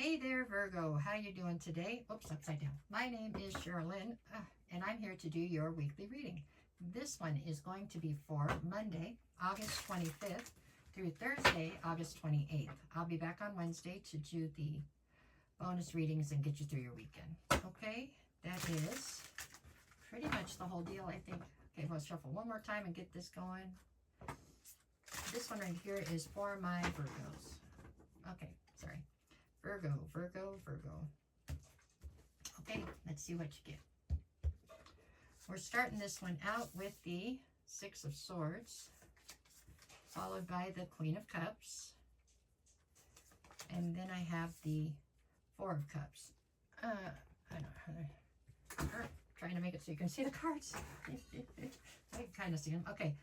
Hey there, Virgo. How you doing today? Oops, upside down. My name is Sherilyn, and I'm here to do your weekly reading. This one is going to be for Monday, August 25th through Thursday, August 28th. I'll be back on Wednesday to do the bonus readings and get you through your weekend. Okay, that is pretty much the whole deal, I think. Okay, we'll shuffle one more time and get this going. This one right here is for my Virgos. Okay, sorry. Virgo, Virgo, Virgo. Okay, let's see what you get. We're starting this one out with the Six of Swords, followed by the Queen of Cups, and then I have the Four of Cups. I don't know, trying to make it so you can see the cards. I can kind of see them. Okay,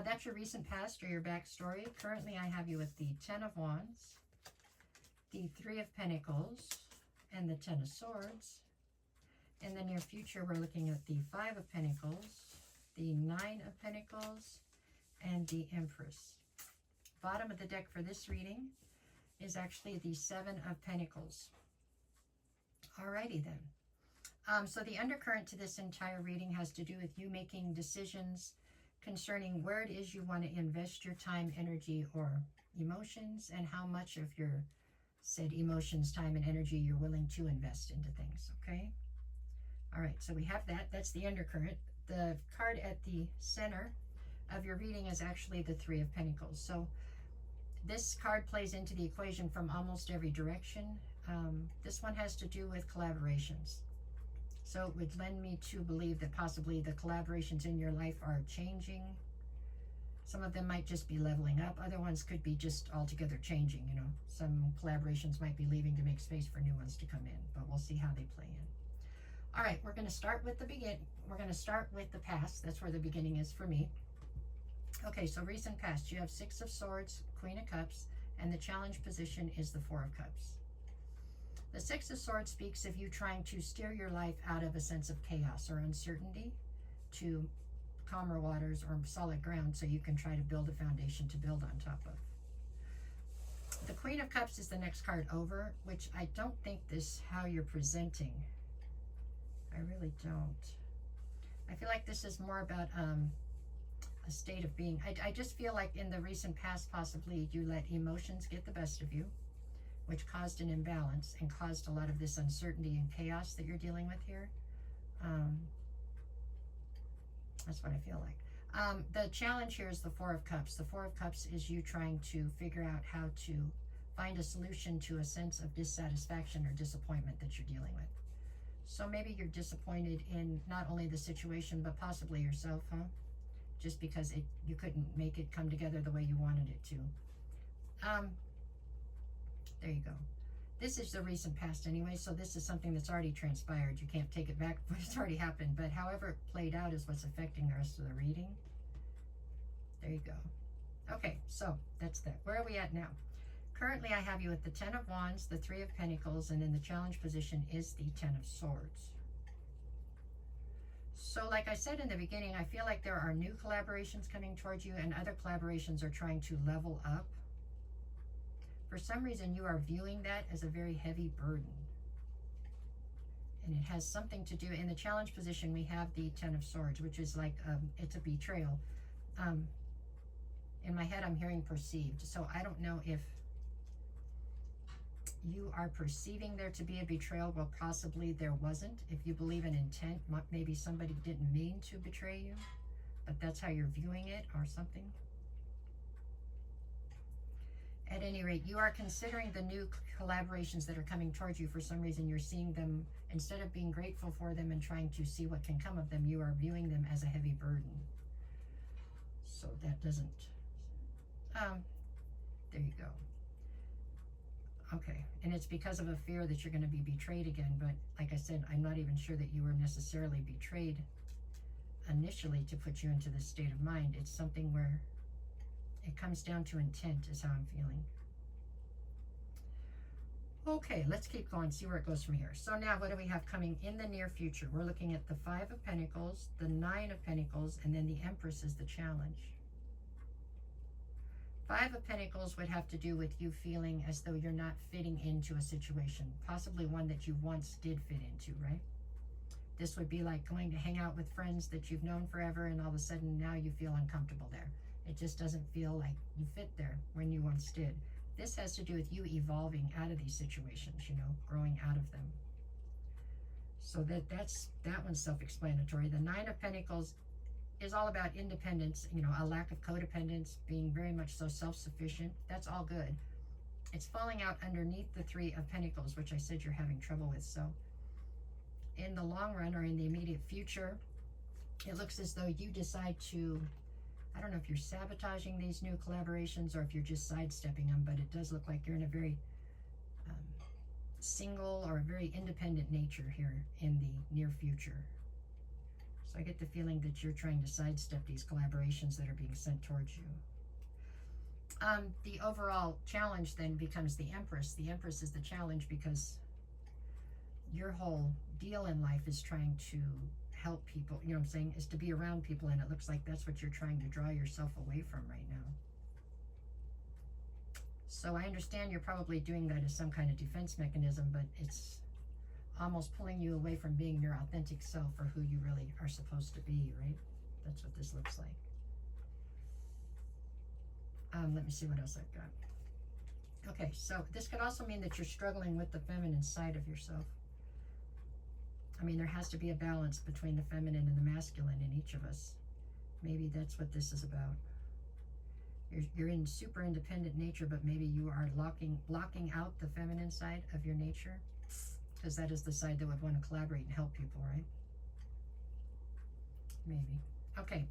that's your recent past or your backstory. Currently, I have you with the Ten of Wands, the Three of Pentacles, and the Ten of Swords. In the near future, we're looking at the Five of Pentacles, the Nine of Pentacles, and the Empress. Bottom of the deck for this reading is actually the Seven of Pentacles. Alrighty then. So the undercurrent to this entire reading has to do with you making decisions concerning where it is you want to invest your time, energy, or emotions, and how much of your said emotions, time, and energy you're willing to invest into things, okay? All right, so we have that. That's the undercurrent. The card at the center of your reading is actually the Three of Pentacles. So this card plays into the equation from almost every direction. This one has to do with collaborations. So it would lend me to believe that possibly the collaborations in your life are changing. Some of them might just be leveling up. Other ones could be just altogether changing, you know. Some collaborations might be leaving to make space for new ones to come in, but we'll see how they play in. All right, we're going to start with the We're going to start with the past. That's where the beginning is for me. Okay, so recent past. You have Six of Swords, Queen of Cups, and the challenge position is the Four of Cups. The Six of Swords speaks of you trying to steer your life out of a sense of chaos or uncertainty to calmer waters or solid ground so you can try to build a foundation to build on top of. The Queen of Cups is the next card over, which I don't think this how you're presenting. I really don't. I feel like this is more about a state of being. I just feel like in the recent past, possibly you let emotions get the best of you, which caused an imbalance and caused a lot of this uncertainty and chaos that you're dealing with here. That's what I feel like. The challenge here is the Four of Cups. The Four of Cups is you trying to figure out how to find a solution to a sense of dissatisfaction or disappointment that you're dealing with. So maybe you're disappointed in not only the situation, but possibly yourself, huh? Just because you couldn't make it come together the way you wanted it to. There you go. This is the recent past anyway, so this is something that's already transpired. You can't take it back, but it's already happened. But however it played out is what's affecting the rest of the reading. There you go. Okay, so that's that. Where are we at now? Currently, I have you at the Ten of Wands, the Three of Pentacles, and in the challenge position is the Ten of Swords. So like I said in the beginning, I feel like there are new collaborations coming towards you, and other collaborations are trying to level up. For some reason, you are viewing that as a very heavy burden. And it has something to do, in the challenge position, we have the Ten of Swords, which is like, it's a betrayal. In my head, I'm hearing perceived. So I don't know if you are perceiving there to be a betrayal. Well, possibly there wasn't. If you believe in intent, maybe somebody didn't mean to betray you, but that's how you're viewing it or something. At any rate, you are considering the new collaborations that are coming towards you. For some reason, you're seeing them, instead of being grateful for them and trying to see what can come of them, you are viewing them as a heavy burden. So that doesn't, there you go. Okay, and it's because of a fear that you're going to be betrayed again, but like I said, I'm not even sure that you were necessarily betrayed initially to put you into this state of mind. It's something where it comes down to intent is how I'm feeling. Okay, let's keep going, see where it goes from here. So now what do we have coming in the near future? We're looking at the Five of Pentacles, the Nine of Pentacles, and then the Empress is the challenge. Five of Pentacles would have to do with you feeling as though you're not fitting into a situation, possibly one that you once did fit into, right? This would be like going to hang out with friends that you've known forever, and all of a sudden now you feel uncomfortable there. It just doesn't feel like you fit there when you once did. This has to do with you evolving out of these situations, you know, growing out of them. So that one's self-explanatory. The Nine of Pentacles is all about independence, you know, a lack of codependence, being very much so self-sufficient. That's all good. It's falling out underneath the Three of Pentacles, which I said you're having trouble with. So in the long run, or in the immediate future, it looks as though you decide to, I don't know if you're sabotaging these new collaborations or if you're just sidestepping them, but it does look like you're in a very single or a very independent nature here in the near future. So I get the feeling that you're trying to sidestep these collaborations that are being sent towards you. The overall challenge then becomes the Empress. The Empress is the challenge because your whole deal in life is trying to help people, you know what I'm saying, is to be around people, and it looks like that's what you're trying to draw yourself away from right now. So I understand you're probably doing that as some kind of defense mechanism, but it's almost pulling you away from being your authentic self or who you really are supposed to be, right? That's what this looks like. Let me see what else I've got. Okay, so this could also mean that you're struggling with the feminine side of yourself. I mean, there has to be a balance between the feminine and the masculine in each of us. Maybe that's what this is about. You're in super independent nature, but maybe you are blocking out the feminine side of your nature, because that is the side that would want to collaborate and help people, right? Maybe. Okay.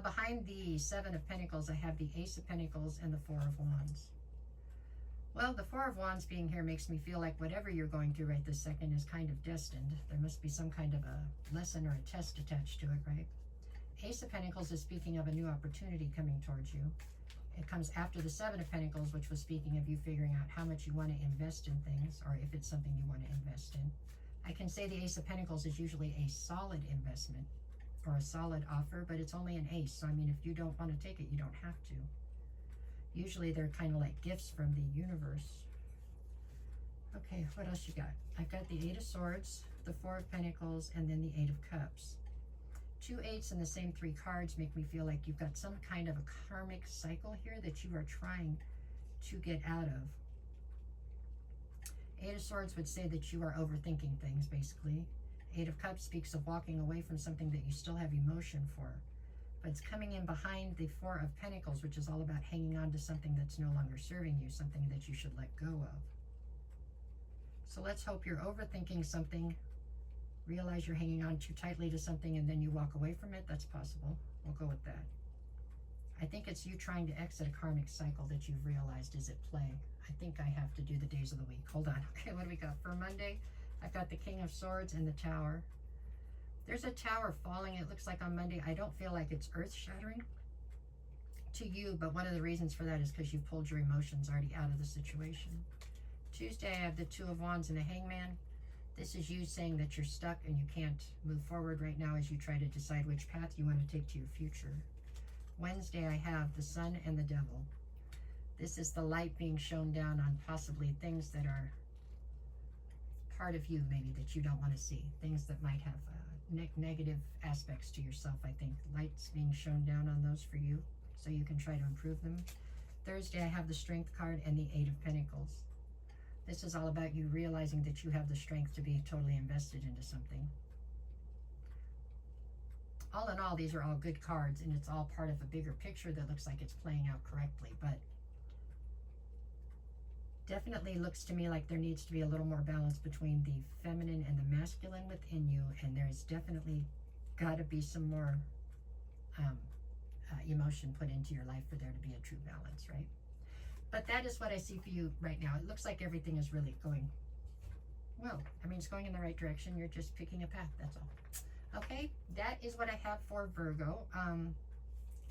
Behind the Seven of Pentacles, I have the Ace of Pentacles and the Four of Wands. Well, the Four of Wands being here makes me feel like whatever you're going through right this second is kind of destined. There must be some kind of a lesson or a test attached to it, right? Ace of Pentacles is speaking of a new opportunity coming towards you. It comes after the Seven of Pentacles, which was speaking of you figuring out how much you want to invest in things, or if it's something you want to invest in. I can say the Ace of Pentacles is usually a solid investment or a solid offer, but it's only an ace. So, I mean, if you don't want to take it, you don't have to. Usually they're kind of like gifts from the universe. Okay, what else you got? I've got the Eight of Swords, the Four of Pentacles, and then the Eight of Cups. 2 8s in the same 3 cards make me feel like you've got some kind of a karmic cycle here that you are trying to get out of. Eight of Swords would say that you are overthinking things, basically. Eight of Cups speaks of walking away from something that you still have emotion for. But it's coming in behind the Four of Pentacles, which is all about hanging on to something that's no longer serving you, something that you should let go of. So let's hope you're overthinking something, realize you're hanging on too tightly to something, and then you walk away from it. That's possible. We'll go with that. I think it's you trying to exit a karmic cycle that you've realized is at play. I think I have to do the days of the week. Hold on. Okay, what do we got for Monday? I've got the King of Swords and the Tower. There's a tower falling, it looks like, on Monday. I don't feel like it's earth-shattering to you, but one of the reasons for that is because you've pulled your emotions already out of the situation. Tuesday, I have the Two of Wands and the Hangman. This is you saying that you're stuck and you can't move forward right now as you try to decide which path you want to take to your future. Wednesday, I have the Sun and the Devil. This is the light being shown down on possibly things that are part of you, maybe, that you don't want to see. Things that might have negative aspects to yourself, I think. Light's being shown down on those for you, so you can try to improve them. Thursday, I have the Strength card and the Eight of Pentacles. This is all about you realizing that you have the strength to be totally invested into something. All in all, these are all good cards, and it's all part of a bigger picture that looks like it's playing out correctly, but definitely looks to me like there needs to be a little more balance between the feminine and the masculine within you, and there's definitely got to be some more emotion put into your life for there to be a true balance, right? But that is what I see for you right now. It looks like everything is really going well. I mean, it's going in the right direction. You're just picking a path, that's all. Okay, that is what I have for Virgo.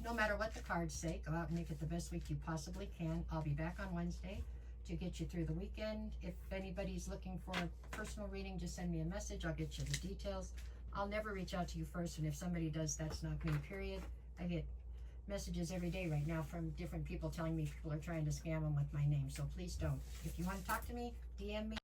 No matter what the cards say, go out and make it the best week you possibly can. I'll be back on Wednesday to get you through the weekend. If anybody's looking for a personal reading, just send me a message. I'll get you the details. I'll never reach out to you first, and if somebody does, that's not me, period. I get messages every day right now from different people telling me people are trying to scam them with my name. So please don't. If you want to talk to me, DM me.